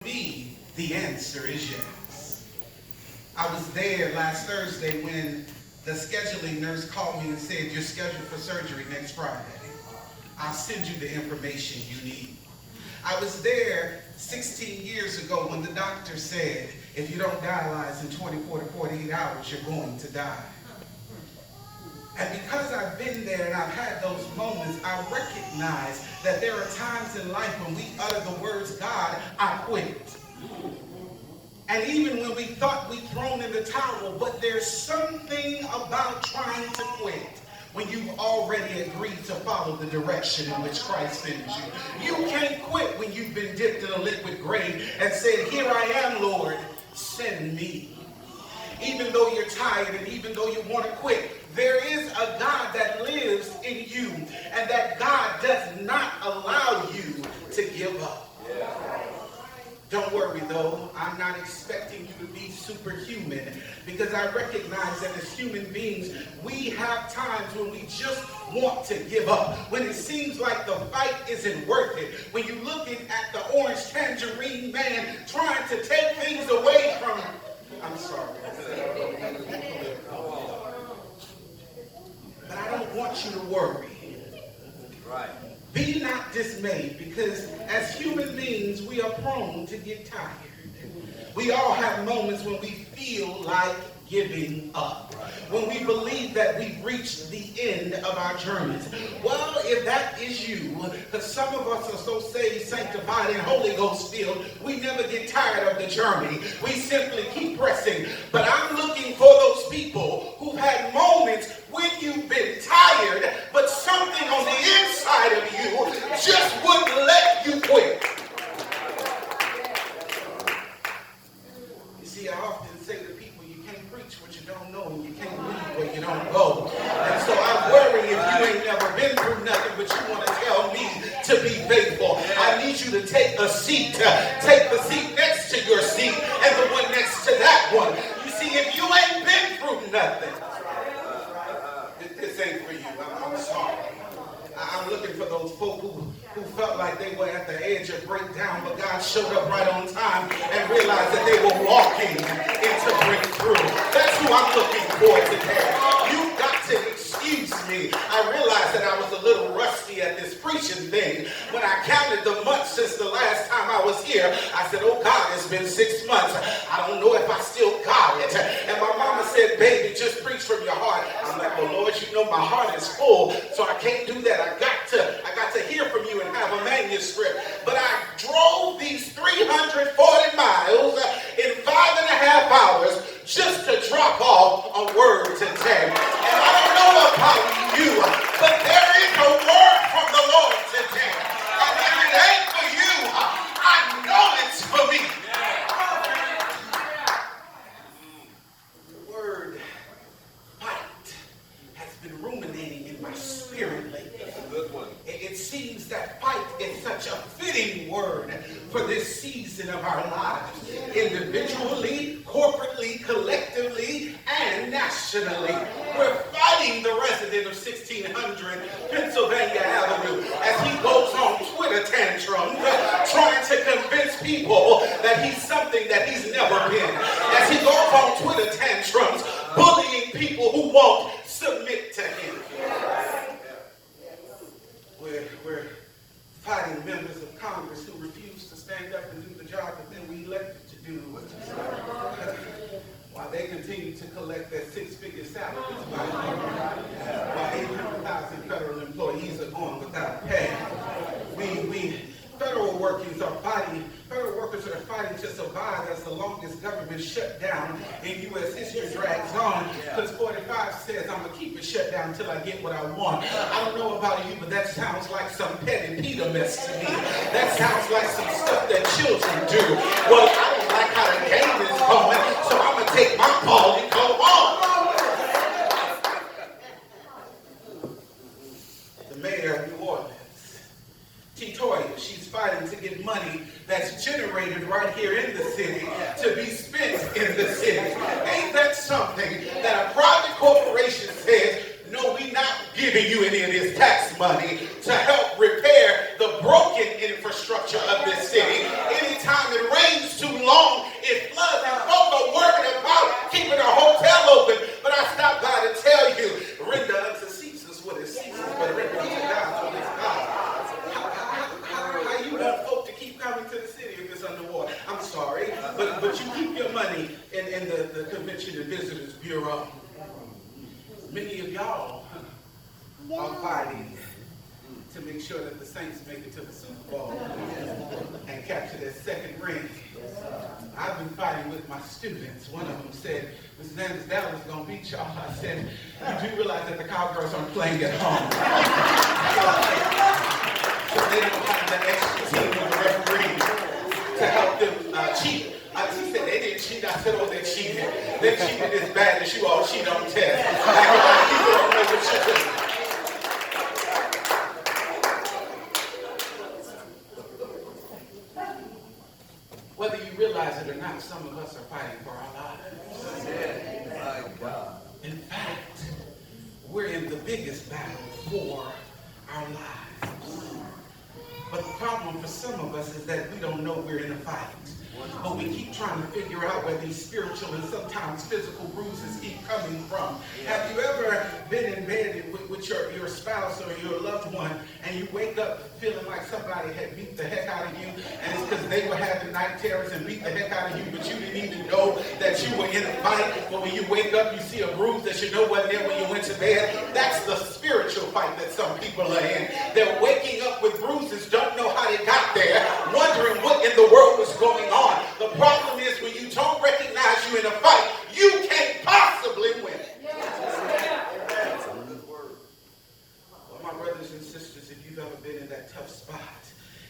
Me, the answer is yes. I was there last Thursday when the scheduling nurse called me and said, you're scheduled for surgery next Friday. I'll send you the information you need. I was there 16 years ago when the doctor said, if you don't dialyze in 24 to 48 hours, you're going to die. And because I've been there and I've had those moments, I recognize that there are times in life when we utter the words, God, I quit. And even when we thought we'd thrown in the towel, but there's something about trying to quit when you've already agreed to follow the direction in which Christ sends you. You can't quit when you've been dipped in a liquid grave and said, here I am, Lord, send me. Even though you're tired and even though you want to quit, there is a God that lives in you, and that God does not allow you to give up. Don't worry though, I'm not expecting you to be superhuman, because I recognize that as human beings, we have times when we just want to give up, when it seems like the fight isn't worth it, when you're looking at the orange tangerine man trying to take things away from, I'm sorry. But I don't want you to worry. Right. Be not dismayed, because as human beings, we are prone to get tired. We all have moments when we feel like giving up, when we believe that we've reached the end of our journeys. Well, if that is you, because some of us are so saved, sanctified, and Holy Ghost filled, we never get tired of the journey. We simply keep pressing. But I'm looking for those people who've had moments when you've been tired, but something on the inside of you just wouldn't let you quit. You see, I often say to people, you can't preach what you don't know, and you can't lead where you don't go. And so I worry if you ain't never been through nothing, but you want to tell me to be faithful. I need you to take a seat. Take the seat next to your seat and the one next to that one. You see, if you ain't been through nothing, this ain't for you. I'm sorry. I'm looking for those folk who felt like they were at the edge of breakdown, but God showed up right on time and realized that they were walking into breakthrough. That's who I'm looking for today. You've got to excuse me. I realized that I was a little rusty at this preaching thing. When I counted the months since the last time I was here, I said, oh God, it's been 6 months. I don't know if I still got it. And my mama said, baby, just preach from your heart. I'm like, well, Lord, you know my heart is full, so I can't do that. I got to hear from you and have a manuscript. But I drove these 340 miles in 5.5 hours just to drop off a word today. And I don't know about you, but there is a word from the Lord today. And if it ain't for you, I know it's for me. The word fight has been ruminating in my spirit lately. It seems that fight is such a fitting word for this season of our lives, individually, corporately, collectively, and nationally. We're fighting the resident of 1600 Pennsylvania Avenue as he goes on Twitter tantrums, trying to convince people that he's something that he's never been. As he goes on Twitter tantrums, bullying people who won't submit to him. We're fighting members of Congress who refuse to stand up and do the job that then we elected to do. While they continue to collect their six-figure salaries, while 800,000 federal employees are going without pay. Federal workers are fighting to survive as the longest government shutdown in U.S. history drags on. Because 45 says, I'm going to keep it shut down until I get what I want. I don't know about you, but that sounds like some petty Peter mess to me. That sounds like some stuff that children do. Well, I don't like how the game is going, so I'm going to take my ball and go on. The mayor of New Orleans, Toya, she's fighting to get money that's generated right here in the city to be spent in the city. Ain't that something that a private corporation says, no, we're not giving you any of this tax money to help repair the broken infrastructure of this city. Anytime it rains But you keep your money in the Convention and Visitors Bureau. Many of y'all are fighting to make sure that the Saints make it to the Super Bowl and capture their second ring. I've been fighting with my students. One of them said, Mrs. Sanders, Dallas is going to beat y'all. I said, you do realize that the Cowgirls aren't playing at home. So they don't have that extra team of the referee to help them cheat. She said they didn't cheat. I said, oh, they cheated. They cheated as bad as you all cheat on tests. Like, people don't know what you're doing. Whether you realize it or not, some of us are fighting for our lives. In fact, we're in the biggest battle for our lives. But the problem for some of us is that we don't know we're in a fight. But we keep trying to figure out where these spiritual and sometimes physical bruises keep coming from. Have you ever been in bed with your spouse or your loved one and you wake up feeling like somebody had beat the heck out of you, and it's because they were having night terrors and beat the heck out of you, but you didn't even know that you were in a fight? But when you wake up, you see a bruise that you know wasn't there when you went to bed. That's the spiritual fight that some people are in. They're waking up with bruises, don't know how they got there, wondering what in the world was going on. The problem is when you don't recognize you in a fight, you can't possibly win. Well, my brothers and sisters, if you've ever been in that tough spot,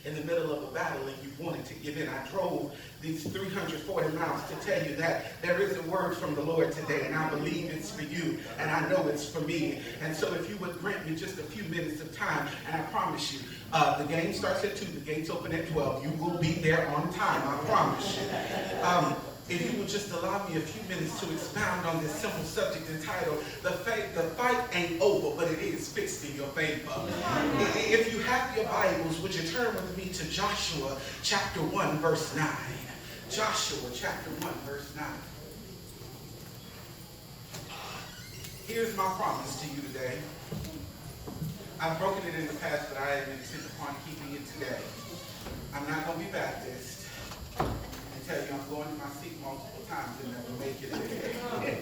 in the middle of a battle and you wanted to give in, I drove these 340 miles to tell you that there is a word from the Lord today, and I believe it's for you, and I know it's for me. And so if you would grant me just a few minutes of time, and I promise you, the game starts at 2, the gates open at 12. You will be there on time, I promise you. If you would just allow me a few minutes to expound on this simple subject entitled, The Fight Ain't Over, but it is fixed in your favor. If you have your Bibles, would you turn with me to Joshua chapter 1, verse 9. Joshua chapter 1, verse 9. Here's my promise to you today. I've broken it in the past, but I am intent upon keeping it today. I'm not going to be Baptist and tell you I'm going to my seat multiple times and never make it there.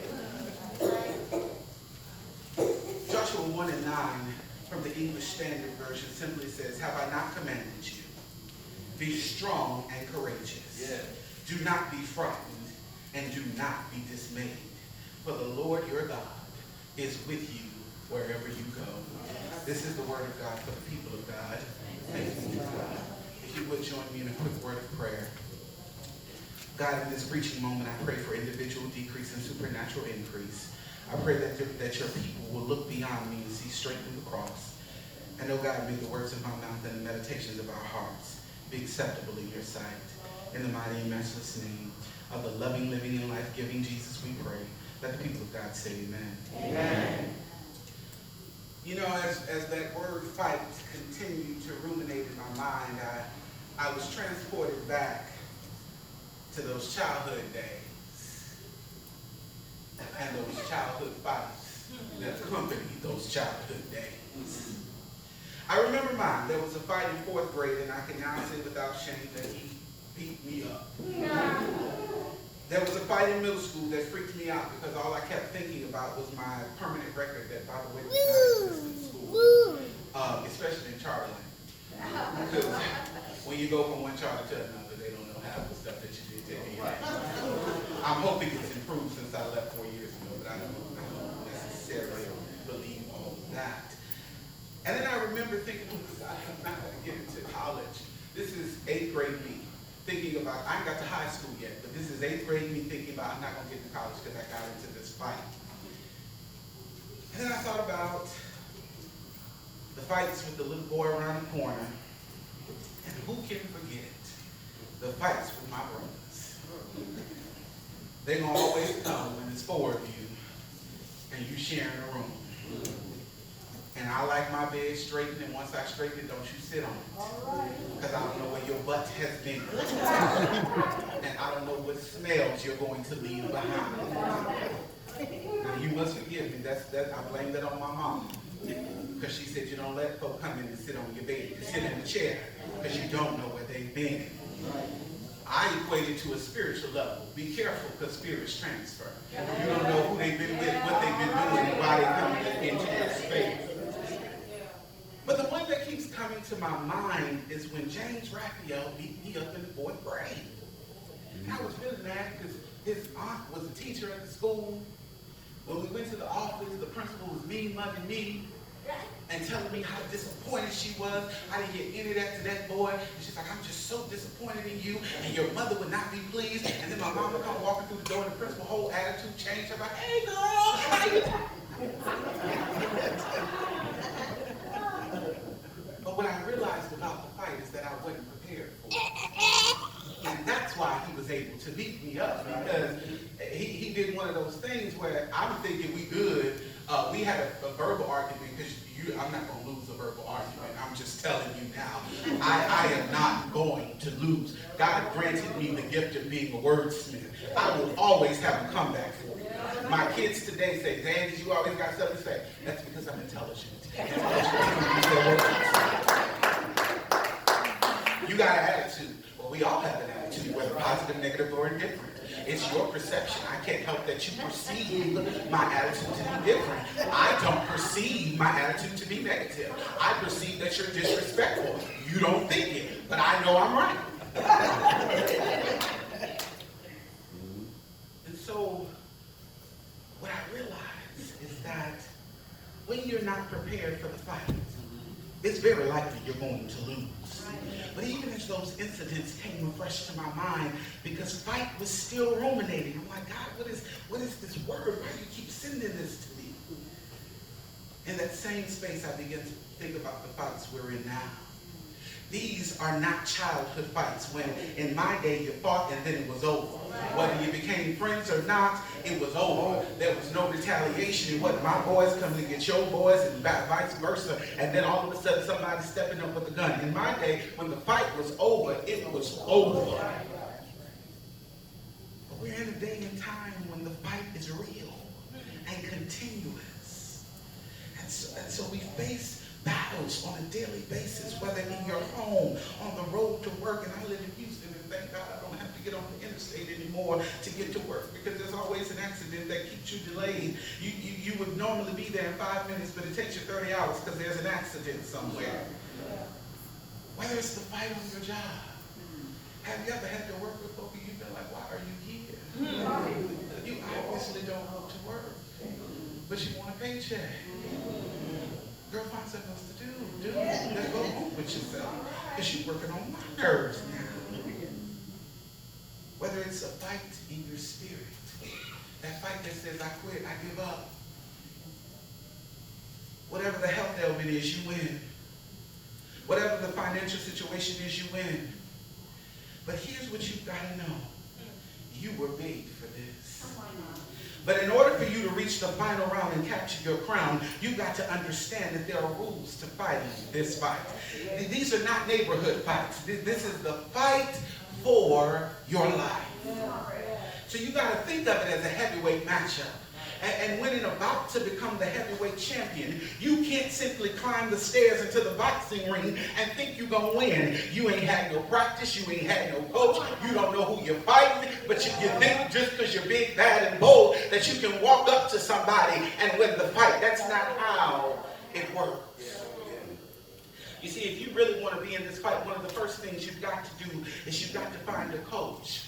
Joshua 1 and 9 from the English Standard Version simply says, have I not commanded you? Be strong and courageous. Yeah. Do not be frightened and do not be dismayed. For the Lord your God is with you wherever you go. This is the word of God for the people of God. Thanks be to God. If you would join me in a quick word of prayer. God, in this preaching moment, I pray for individual decrease and supernatural increase. I pray that your people will look beyond me and see straight through the cross. And oh God, may the words of my mouth and the meditations of our hearts be acceptable in your sight. In the mighty and matchless name of the loving, living, and life-giving Jesus, we pray. Let the people of God say amen. Amen. You know, as that word fight continued to ruminate in my mind, I was transported back to those childhood days and those childhood fights that accompanied those childhood days. I remember mine. There was a fight in 4th grade, and I can now say without shame that he beat me up. Yeah. There was a fight in middle school that freaked me out because all I kept thinking about was my permanent record that, by the way, does not exist in school, especially in charter lane. Because when you go from one charter to another, they don't know half the stuff that you did taking your life. I'm hoping it's improved since I left 4 years ago, but I don't necessarily believe all of that. And then I remember thinking, I'm not going to get into college. This is 8th grade me. Thinking about, I ain't got to high school yet, but this is 8th grade me thinking about I'm not going to get to college because I got into this fight. And then I thought about the fights with the little boy around the corner. And who can forget the fights with my brothers? They're going to always come when it's 4 of you and you sharing a room. And I like my bed straightened, and once I straighten it, don't you sit on it. Because I don't know where your butt has been. And I don't know what smells you're going to leave behind. Now, you must forgive me. I blame that on my mom. Because she said you don't let folk come in and sit on your bed. You sit in the chair because you don't know where they've been. I equated to a spiritual level. Be careful, because spirits transfer. You don't know who they've been with, what they've been doing, and why they come into your space. But the one that keeps coming to my mind is when James Raphael beat me up in the 4th grade. And I was really mad because his aunt was a teacher at the school. When we went to the office, the principal was mean-mugging me and telling me how disappointed she was. I didn't get any of that to that boy. And she's like, I'm just so disappointed in you, and your mother would not be pleased. And then my mom would come walking through the door, and the principal's whole attitude changed. I'm like, hey, girl, how you doing? But what I realized about the fight is that I wasn't prepared for it. And that's why he was able to beat me up, because he did one of those things where I'm thinking we good. We had a verbal argument, because I'm not going to lose a verbal argument. I'm just telling you now. I am not going to lose. God granted me the gift of being a wordsmith. I will always have a comeback for you. My kids today say, Dad, you always got something to say. That's because I'm intelligent. You got an attitude. Well, we all have an attitude, whether positive, negative, or indifferent. It's your perception. I can't help that you perceive my attitude to be different. I don't perceive my attitude to be negative. I perceive that you're disrespectful. You don't think it, but I know I'm right. And so, what I realize is that when you're not prepared for the fight, it's very likely you're going to lose. But even as those incidents came afresh to my mind, because fight was still ruminating, I'm like, God, what is this word? Why do you keep sending this to me? In that same space, I began to think about the fights we're in now. These are not childhood fights when in my day you fought and then it was over. Whether you became friends or not, it was over. There was no retaliation. It wasn't my boys coming to get your boys and vice versa. And then all of a sudden somebody stepping up with a gun. In my day, when the fight was over, it was over. But we're in a day and time when the fight is real and continuous. And so we face battles on a daily basis, whether in your home, on the road to work. And I live in Houston, and thank God I don't have to get on the interstate anymore to get to work, because there's always an accident that keeps you delayed. You would normally be there in 5 minutes, but it takes you 30 hours because there's an accident somewhere. Whether it's the fight on your job. Have you ever had to work with folk and you feel like, why are you here? You obviously don't go to work, but you want a paycheck. Girl, find something else to do. Let's go home with yourself, because you're working on my nerves now. Whether it's a fight in your spirit, that fight that says, I quit, I give up. Whatever the health ailment is, you win. Whatever the financial situation is, you win. But here's what you've got to know. You were made for this. But in order for you to reach the final round and capture your crown, you've got to understand that there are rules to fighting this fight. These are not neighborhood fights. This is the fight for your life. So you got to think of it as a heavyweight matchup. And when about to become the heavyweight champion, you can't simply climb the stairs into the boxing ring and think you're going to win. You ain't had no practice. You ain't had no coach. You don't know who you're fighting. But you think just because you're big, bad, and bold that you can walk up to somebody and win the fight. That's not how it works. You see, if you really want to be in this fight, one of the first things you've got to do is you've got to find a coach.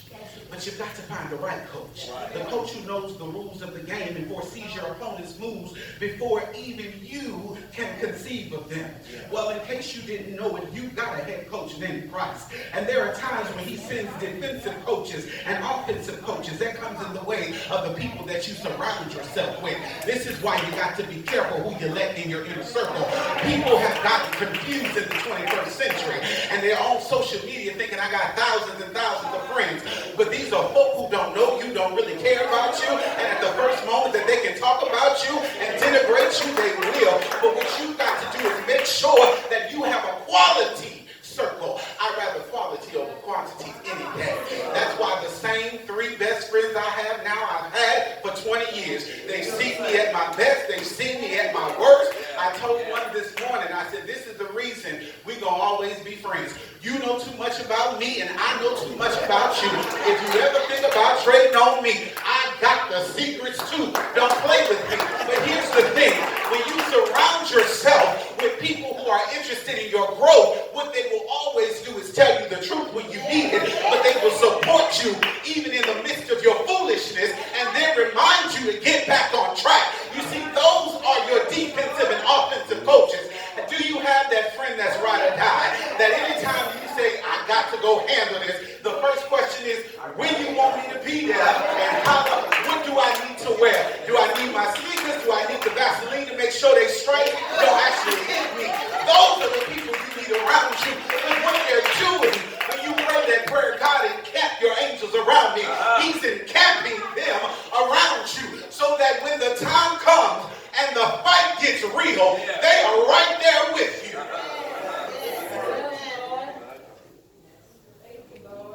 But you've got to find the right coach. The coach who knows the rules of the game and foresees your opponent's moves before even you can conceive of them. Well, in case you didn't know it, you've got a head coach named Christ. And there are times when he sends defensive coaches and offensive coaches. That comes in the way of the people that you surround yourself with. This is why you got to be careful who you let in your inner circle. People have gotten confused in the 21st century. And they're on social media thinking I got thousands and thousands of friends. But these are folk who don't know you, don't really care about you, and at the first moment that they can talk about you and denigrate you, they will. But what you've got to do is make sure that you have a quality circle. I'd rather quality over quantity any day. That's why the same 3 best friends I have now, I've had for 20 years. They've seen me at my best. They've seen me at my worst. I told one this morning, I said, this is the reason we're going to always be friends. You know too much about me, and I know too much about you. If you ever think about trading on me, I got the secrets too. Don't play with me. But here's the thing. When you surround yourself with people who are interested in your growth, what they will always do is tell you the truth when you need it, but they will support you even in the midst of your foolishness and then remind you to get back on track. You see, those are your defensive and offensive coaches. Do you have that friend that's ride or die, that anytime you say, I got to go handle this, the first question is, when you want me to be there, and what do I need to wear? Do I need my sneakers? Do I need the Vaseline to make sure they straight? Don't actually hit me. Those are the people you need around you. And what they're doing, when you pray that prayer, God encamp your angels around me. He's encamping them around you so that when the time comes and the fight gets real, they are right there with you.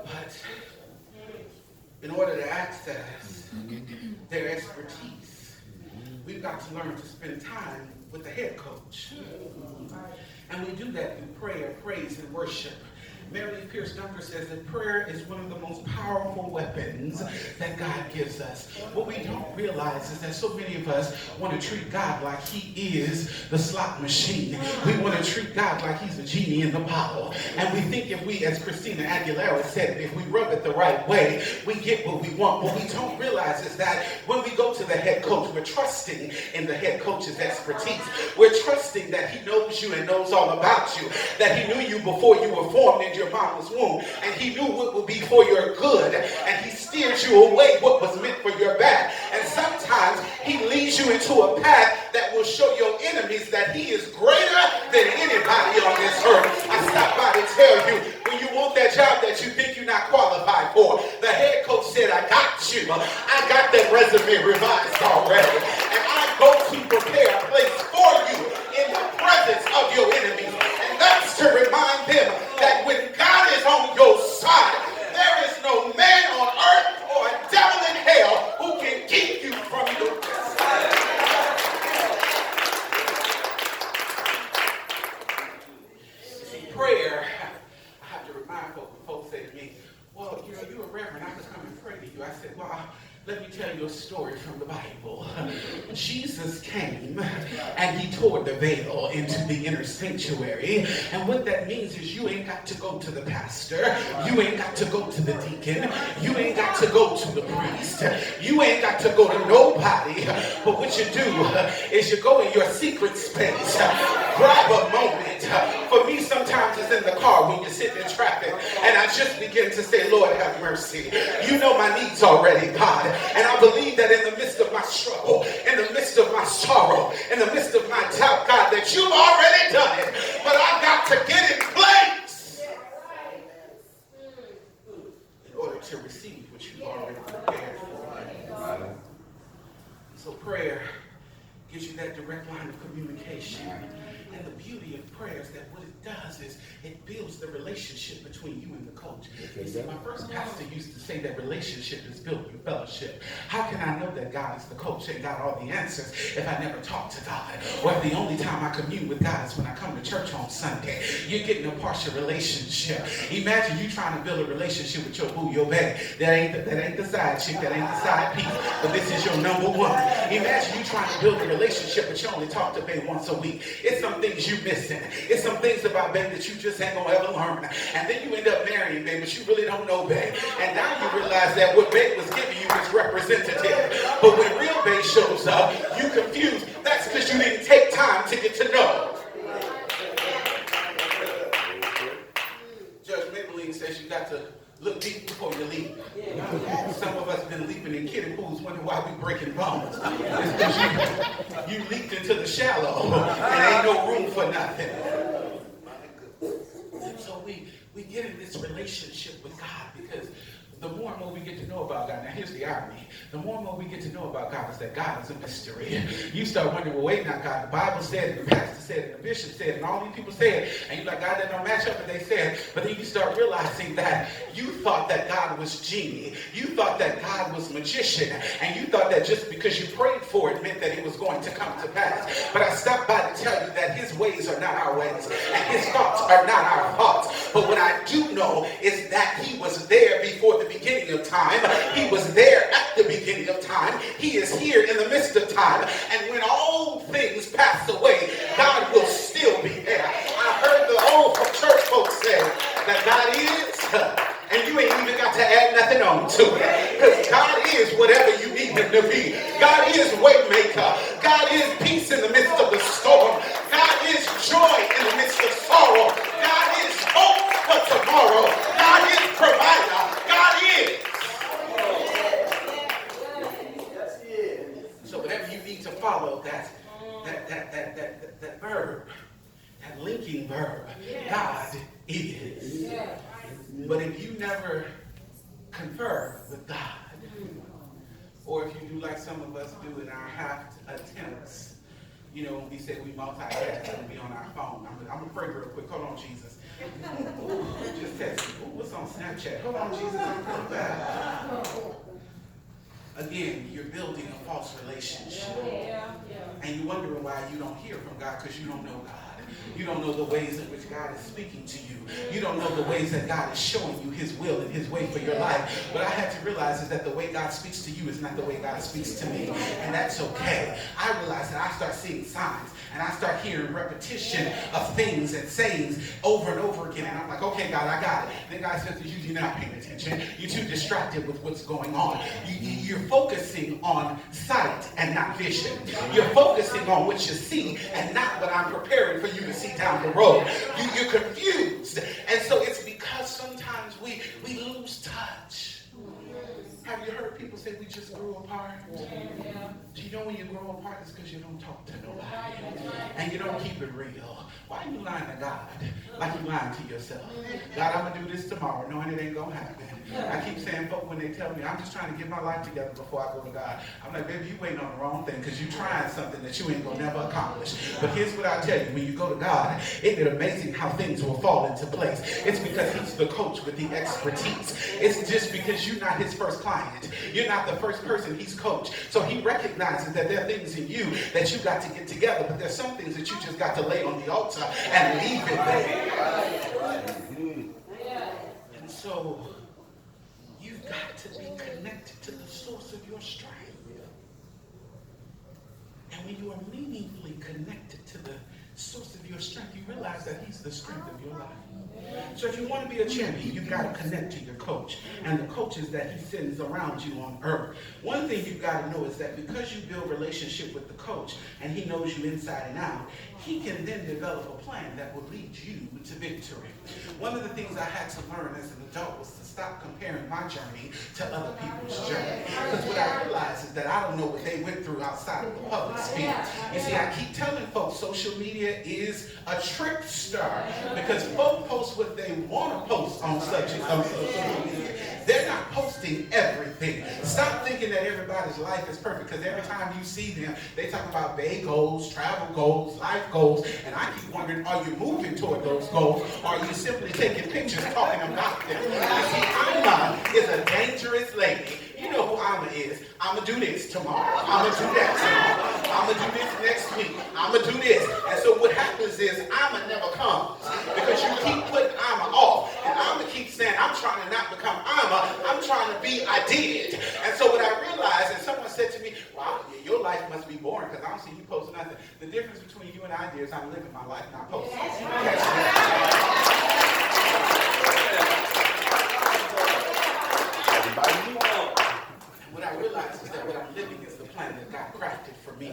But in order to access their expertise, we've got to learn to spend time with the head coach. And we do that through prayer, praise, and worship. Mary Pierce Dunker says that prayer is one of the most powerful weapons that God gives us. What we don't realize is that so many of us want to treat God like he is the slot machine. We want to treat God like he's a genie in the bottle. And we think if we, as Christina Aguilera said, if we rub it the right way, we get what we want. What we don't realize is that when we go to the head coach, we're trusting in the head coach's expertise. We're trusting that he knows you and knows all about you, that he knew you before you were formed in your mama's womb, and he knew what would be for your good, and he steered you away what was meant for your bad. And sometimes he leads you into a path that will show your enemies that he is greater than anybody on this earth. I stopped by to tell you, when you want that job that you think you're not qualified for, the head coach said, I got you. I got that resume revised already, and I go to prepare a place for you in the presence of your enemies. And that's to remind them that when God is on your side, there is no man on earth or a devil in hell who can keep you from your destiny. See, prayer, I have to remind folks, when folks say to me, well, you're a reverend, I just come and pray to you. I said, well, let me tell you a story from the Bible. Jesus came and he tore the veil into the inner sanctuary. And what that means is you ain't got to go to the pastor. You ain't got to go to the deacon. You ain't got to go to the priest. You ain't got to go to nobody. But what you do is you go in your secret space, grab a moment. For me, sometimes it's in the car when you're sitting in traffic and I just begin to say, Lord, have mercy. You know my needs already, God. And I believe that in the midst of my struggle, in the midst of my sorrow, in the midst of my doubt, God, that you've already done it. But I've got to get in place in order to receive what you've already prepared for. So prayer gives you that direct line of communication. And the beauty of prayer is that what it does is it builds the relationship between you and the coach. You see, my first pastor used to say that relationship is built through fellowship. How can I know that God is the coach and got all the answers if I never talk to God? Or if the only time I commune with God is when I come to church on Sunday? You're getting a partial relationship. Imagine you trying to build a relationship with your boo, your bae. That ain't the side chick, that ain't the side piece, but this is your number one. Imagine you trying to build a relationship, but you only talk to bae once a week. It's some things you missing. It's some things about bae that you just ain't gonna ever learn. And then you end up marrying bae, but you really don't know bae. And now you realize that what bae was giving you is representative. But when real bae shows up, you confused. That's because you didn't take time to get to know. Judge Maybelline says you got to look deep before you leap. Some of us have been leaping in kiddie pools, wondering why we breaking bones. It's because you leaped into the shallow and ain't no room for nothing. And so we get in this relationship with God because the the more and more we get to know about God. Now here's the irony. The more and more we get to know about God is that God is a mystery. You start wondering, well, wait now, God, the Bible said, and the pastor said, and the bishop said, and all these people said, and you're like, God, that don't match up what they said. But then you start realizing that you thought that God was genie. You thought that God was magician. And you thought that just because you prayed for it meant that it was going to come to pass. But I stopped by to tell you that his ways are not our ways, and his thoughts are not our thoughts. But what I do know is that he was there before the beginning of time. He was there at the beginning of time. He is here in the midst of time. And when all things pass away, God will still be there. I heard the old church folks say that God is, and you ain't even got to add nothing on to it. Because God is whatever you need him to be. God is way maker. God is peace in the midst of the storm. God is joy in the midst of sorrow. God is hope for tomorrow. God is provider. God is. So whatever you need to follow, that verb, that linking verb, God is. But if you never confer with God, or if you do like some of us do in our half attempts, you know, when we say we multitask and be on our phone. I'm going to pray real quick. Hold on, Jesus. Ooh, just text me. Ooh, what's on Snapchat? Hold on, Jesus. I'm coming back. Again, you're building a false relationship. And you're wondering why you don't hear from God because you don't know God. You don't know the ways in which God is speaking to you. You don't know the ways that God is showing you his will and his way for your life. What I had to realize is that the way God speaks to you is not the way God speaks to me. And that's okay. I realized that I start seeing signs and I start hearing repetition of things and sayings over and over again. And I'm like, okay, God, I got it. Then God says to you, you're not paying attention. You're too distracted with what's going on. You're focusing on sight and not vision. You're focusing on what you see and not what I'm preparing for you to see down the road. You're confused. And so it's because sometimes we lose touch. Have you heard people say we just grew apart? Do you know when you grow apart it's because you don't talk to nobody and you don't keep it real? Why are you lying to God like you lying to yourself? God, I'm going to do this tomorrow knowing it ain't going to happen. I keep saying, folk, when they tell me I'm just trying to get my life together before I go to God, I'm like, baby, you waiting on the wrong thing because you trying something that you ain't going to never accomplish. But here's what I tell you. When you go to God, isn't it amazing how things will fall into place? It's because he's the coach with the expertise. It's just because you're not his first client. You're not the first person he's coached. So he recognizes that there are things in you that you got to get together, but there's some things that you just got to lay on the altar and leave it there. And so you've got to be connected to the source of your strength. And when you are meaningfully connected to the source of your strength, you realize that he's the strength of your life. So if you want to be a champion, you've got to connect to your coach and the coaches that he sends around you on earth. One thing you've got to know is that because you build a relationship with the coach and he knows you inside and out, he can then develop a plan that will lead you to victory. One of the things I had to learn as an adult was to stop comparing my journey to other people's journey. Because what I realized is that I don't know what they went through outside of the public sphere. You see, I keep telling folks social media is a trickster because folks post what they want to post on subjects on social media. They're not posting everything. Stop thinking that everybody's life is perfect because every time you see them, they talk about bay goals, travel goals, life goals, and I keep wondering, are you moving toward those goals or are you simply taking pictures talking about them? You see, Alma is a dangerous lady. You know who Alma is. I'm going to do this tomorrow. I'm going to do that tomorrow. I'm going to do this next week. I'm going to do this. And so what happens is Alma never comes because you keep putting Alma off. And Alma keeps saying, I'm trying to not become Alma. I'm trying to be I did. And so what I realized, and someone said to me, well, your life must be boring because I don't see you post nothing. The difference between you and I is I'm living my life, not posting. What I I realize is that what I'm living is the plan that God crafted for me.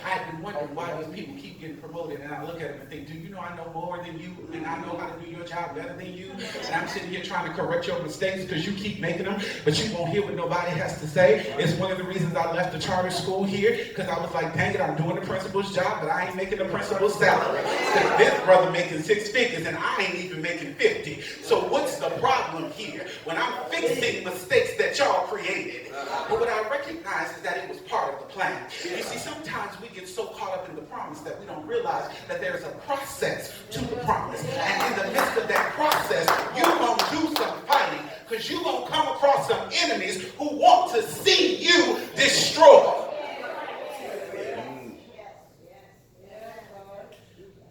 I had been wondering why these people keep getting promoted, and I look at them and think, do you know I know more than you, and I know how to do your job better than you? And I'm sitting here trying to correct your mistakes because you keep making them, but you won't hear what nobody has to say. It's one of the reasons I left the charter school here, because I was like, dang it, I'm doing the principal's job, but I ain't making the principal's salary. Because this brother making 6 figures, and I ain't even making 50. So what's the problem here? When I'm fixing mistakes that y'all created. But what I recognize is that it was part of the plan. You see, sometimes we get so caught up in the promise that we don't realize that there's a process to the promise. And in the midst of that process, you're going to do some fighting, because you're going to come across some enemies who want to see you destroyed.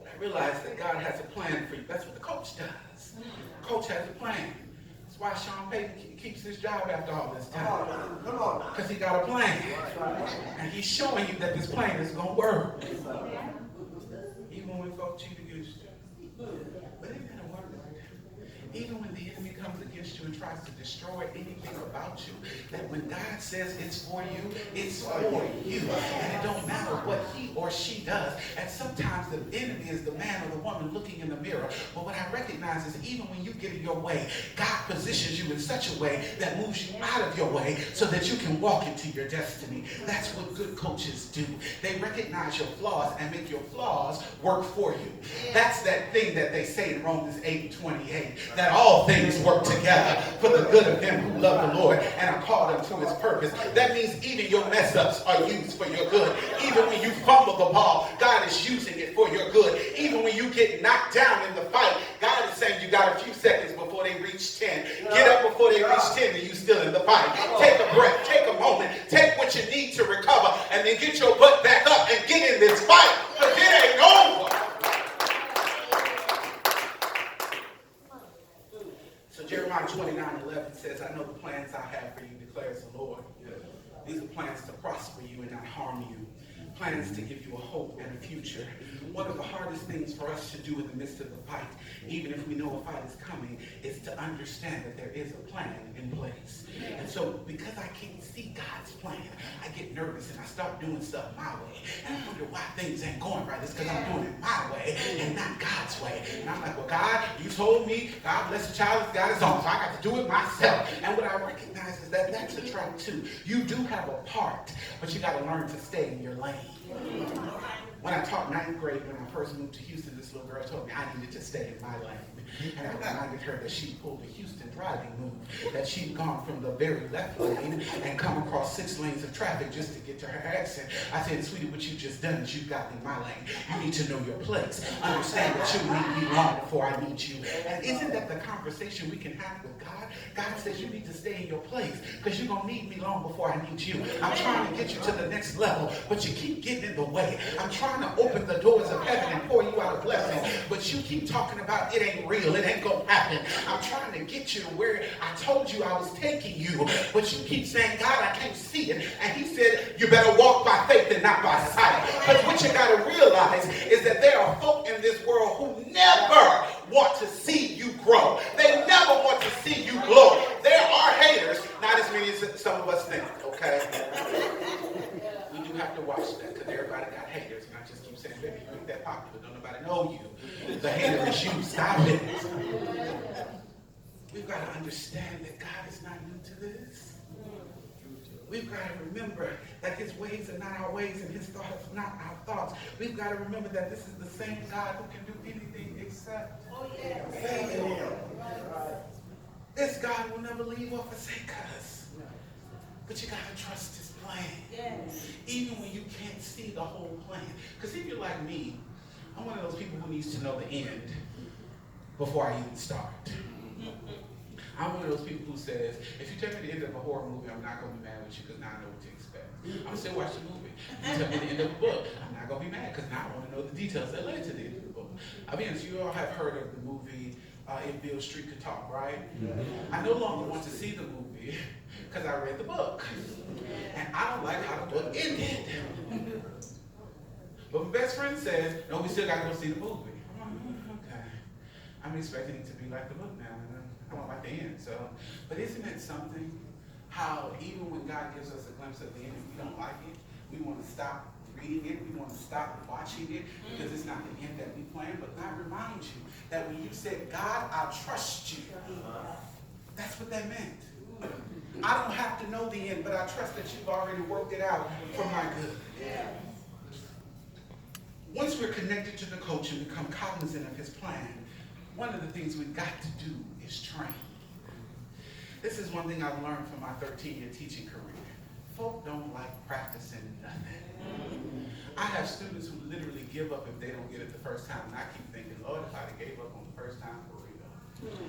I realize that God has a plan for you. That's what the coach does. The coach has a plan. That's why Sean Payton keeps his job after all this time. Come on. Because he got a plan. And he's showing you that this plan is going to work. Even when folks cheat against you. But it didn't work. Even when the enemy comes against you and tries to destroy anything about you, that when God says it's for you, it's for you. And it don't matter what he or she does. And sometimes the enemy is the man or the woman looking in the mirror. But what I recognize is even when you get in your way, God positions you in such a way that moves you out of your way so that you can walk into your destiny. That's what good coaches do. They recognize your flaws and make your flaws work for you. That's that thing that they say in Romans 8:28. That all things work together for the good of them who love the Lord and are called unto his purpose. That means even your mess ups are used for your good. Even when you fumble the ball, God is using it for your good. Even when you get knocked down in the fight, God is saying you got a few seconds before they reach 10. Get up before they reach 10 and you still in the fight. Take a breath, take a moment, take what you need to recover, and then get your butt back up and get in this fight, because it ain't over. So Jeremiah 29:11 says, I know the plans I have for you, declares the Lord. These are plans to prosper you and not harm you. Plans to give you a hope and a future. One of the hardest things for us to do in the midst of the fight, even if we know a fight is coming, is to understand that there is a plan in place. And so because I can't see God's plan, I get nervous and I start doing stuff my way. And I wonder why things ain't going right. It's because I'm doing it my way and not God's way. And I'm like, well, God, you told me, God bless the child has got his own, so I got to do it myself. And what I recognize is that that's a trap too. You do have a part, but you got to learn to stay in your lane. When I taught 9th grade, when I first moved to Houston, this little girl told me I needed to stay in my lane. And I reminded her that she pulled a Houston driving move, that she'd gone from the very left lane and come across 6 lanes of traffic just to get to her exit. I said, sweetie, what you just done is you got in my lane. You need to know your place. Understand that you need me long before I need you. And isn't that the conversation we can have with God? God says you need to stay in your place because you're going to need me long before I need you. I'm trying to get you to the next level, but you keep getting in the way. I'm trying to open the doors of heaven and pour you out a blessing, but you keep talking about it ain't real, it ain't going to happen. I'm trying to get you to where I told you I was taking you, but you keep saying, God, I can't see it. And he said, you better walk by faith and not by sight. Because what you got to realize is that there are folk in this world who never want to see you grow. They never want to see you glow. There are haters, not as many as some of us think, okay? We do have to watch that because everybody got haters. And I just keep saying, baby, you ain't that popular. Don't nobody know you. The hater is you. Stop it. We've got to understand that God is not new to this. We've got to remember that his ways are not our ways and his thoughts are not our thoughts. We've got to remember that this is the same God who can do anything except fail. This God will never leave or forsake us. But you got to trust his plan. Even when you can't see the whole plan. Because if you're like me, I'm one of those people who needs to know the end before I even start. I'm one of those people who says, if you tell me the end of a horror movie, I'm not going to be mad with you because now I know what to expect. I'm still watch the movie. You tell me the end of a book, I'm not going to be mad because now I want to know the details that led to the end of the book. I mean, you all have heard of the movie If Beale Street Could Talk, right? I no longer want to see the movie because I read the book. And I don't like how the book ended. But my best friend says, no, we still got to go see the movie. Okay. I'm expecting it to be like the book now. I don't like the end. So, but isn't it something how even when God gives us a glimpse of the end and we don't like it, we want to stop reading it, we want to stop watching it because it's not the end that we plan. But God reminds you that when you said, God, I trust you, that's what that meant. I don't have to know the end, but I trust that you've already worked it out for my good. Once we're connected to the coach and become cognizant of his plan, one of the things we've got to do is train. This is one thing I've learned from my 13-year teaching career. Folk don't like practicing nothing. I have students who literally give up if they don't get it the first time, and I keep thinking, Lord, if I'd have gave up on the first time for real.